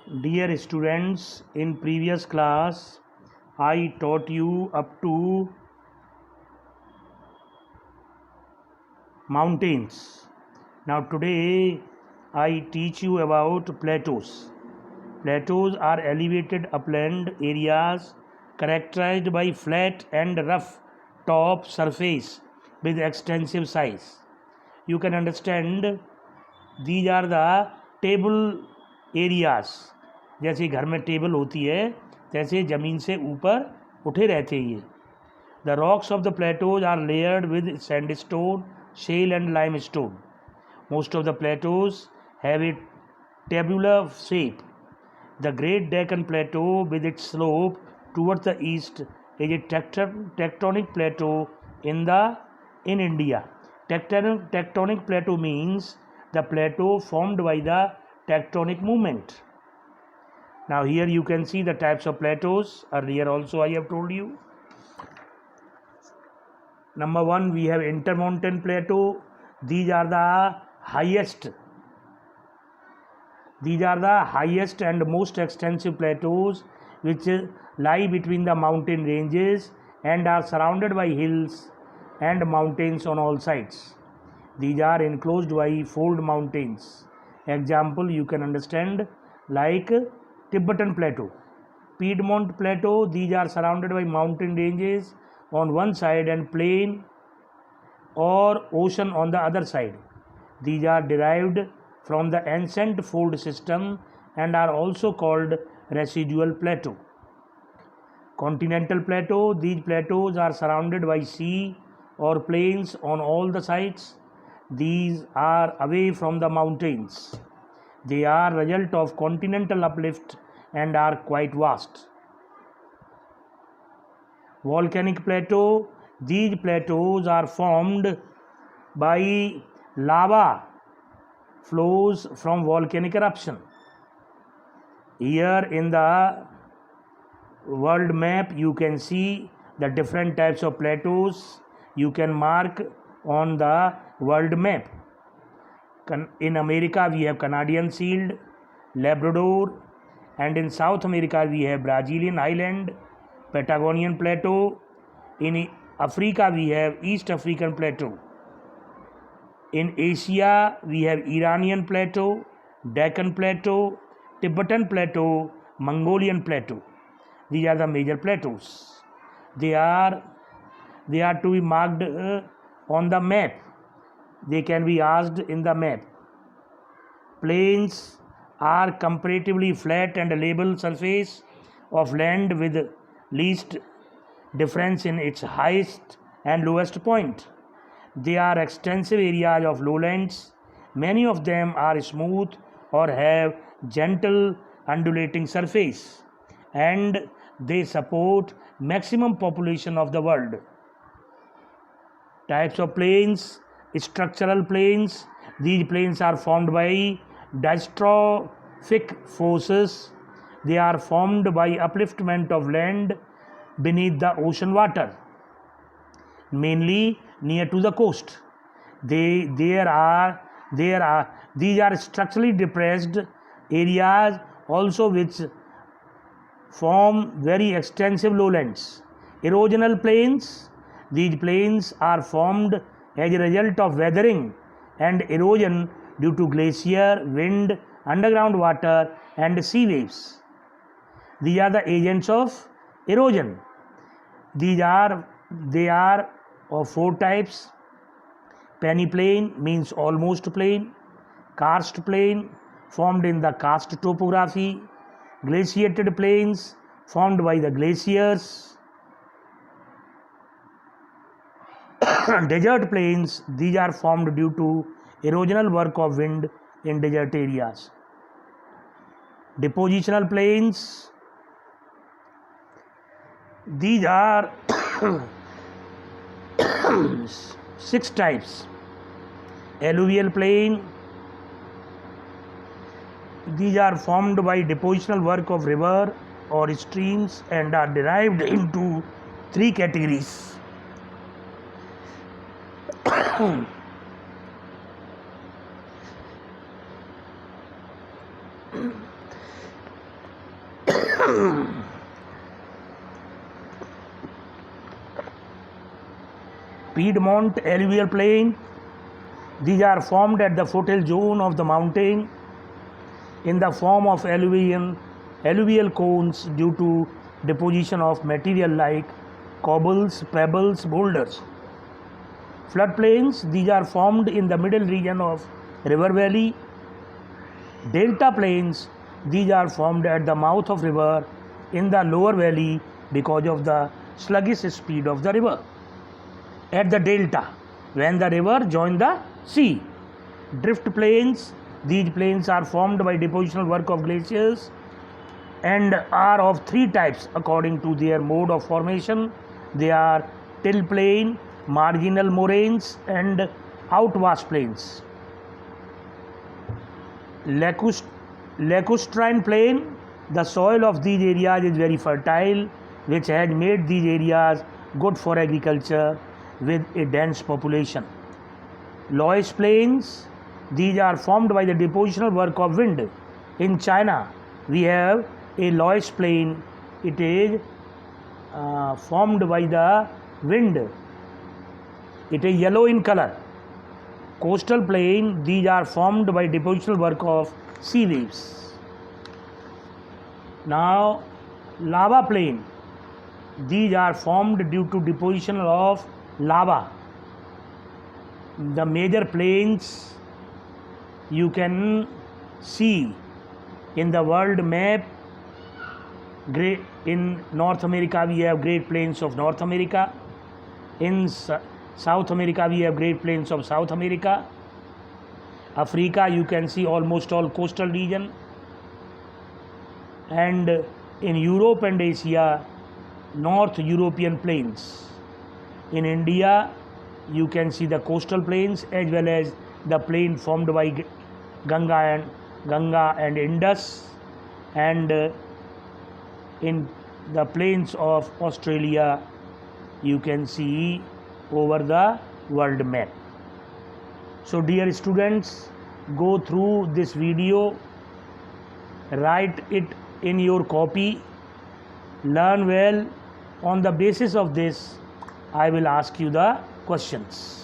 Dear students, in previous class I taught you up to mountains. Now today I teach you about plateaus. Plateaus are elevated upland areas characterized by flat and rough top surface with extensive size. You can understand these are the table areas. जैसे घर में table होती है तैसे ज़मीन से ऊपर उठे रहते हैं ये. The rocks of the plateaus are layered with sandstone, shale and limestone. Most of the plateaus have a tabular shape. The Great Deccan Plateau, with its slope towards the east, is a tectonic plateau in India. Tectonic plateau means the plateau formed by the tectonic movement. Now here you can see the types of plateaus. Earlier also I have told you. Number 1, we have intermountain plateau. These are the highest and most extensive plateaus which lie between the mountain ranges and are surrounded by hills and mountains on all sides. These are enclosed by fold mountains. Example you can understand like Tibetan Plateau, Piedmont Plateau. These are surrounded by mountain ranges on one side and plain or ocean on the other side. These are derived from the ancient fold system and are also called residual plateau. Continental plateau. These plateaus are surrounded by sea or plains on all the sides. These are away from the mountains. They are result of continental uplift and are quite vast. Volcanic plateau. These plateaus are formed by lava flows from volcanic eruption. Here in the world map you can see the different types of plateaus. You can mark on the world map. In America we have Canadian Shield, Labrador, and in South America we have Brazilian Highland, Patagonian Plateau. In Africa we have East African Plateau. In Asia we have Iranian Plateau, Deccan Plateau, Tibetan Plateau, Mongolian Plateau. These are the major plateaus. They are to be marked on the map. They can be asked in the map. Plains are comparatively flat and level surface of land with least difference in its highest and lowest point. They are extensive areas of lowlands. Many of them are smooth or have gentle undulating surface, and they support maximum population of the world. Types of plains. Structural plains. These plains are formed by dystrophic forces. They are formed by upliftment of land beneath the ocean water, mainly near to the coast. These are structurally depressed areas also which form very extensive lowlands. Erosional plains. These plains are formed as a result of weathering and erosion due to glacier, wind, underground water and sea waves. These are the agents of erosion. They are of 4 types. Peneplain means almost plain. Karst plain formed in the karst topography. Glaciated plains formed by the glaciers. Desert plains. These are formed due to erosional work of wind in desert areas. Depositional plains. These are 6 types. Alluvial plain. These are formed by depositional work of river or streams and are derived into 3 categories. Piedmont alluvial plain. These are formed at the foothill zone of the mountain in the form of alluvial cones due to deposition of material like cobbles, pebbles, boulders. Floodplains, these are formed in the middle region of river valley. Delta plains, these are formed at the mouth of river in the lower valley because of the sluggish speed of the river. At the delta, when the river joins the sea. Drift plains, these plains are formed by depositional work of glaciers and are of three types according to their mode of formation. They are till plain, marginal moraines and outwash plains. Lacustrine plain, the soil of these areas is very fertile, which has made these areas good for agriculture with a dense population. Loess plains, these are formed by the depositional work of wind. In China, we have a Loess plain. It is formed by the wind. It is yellow in color. Coastal plain, these are formed by depositional work of sea waves. Now, lava plain, these are formed due to deposition of lava. The major plains you can see in the world map. In North America we have Great Plains of North America. In South America we have Great Plains of South America. Africa you can see almost all coastal region, and in Europe and Asia North European plains. In India you can see the coastal plains as well as the plain formed by Ganga and Indus, and in the plains of Australia you can see over the world map. So dear students, go through this video, write it in your copy, learn well. On the basis of this I will ask you the questions.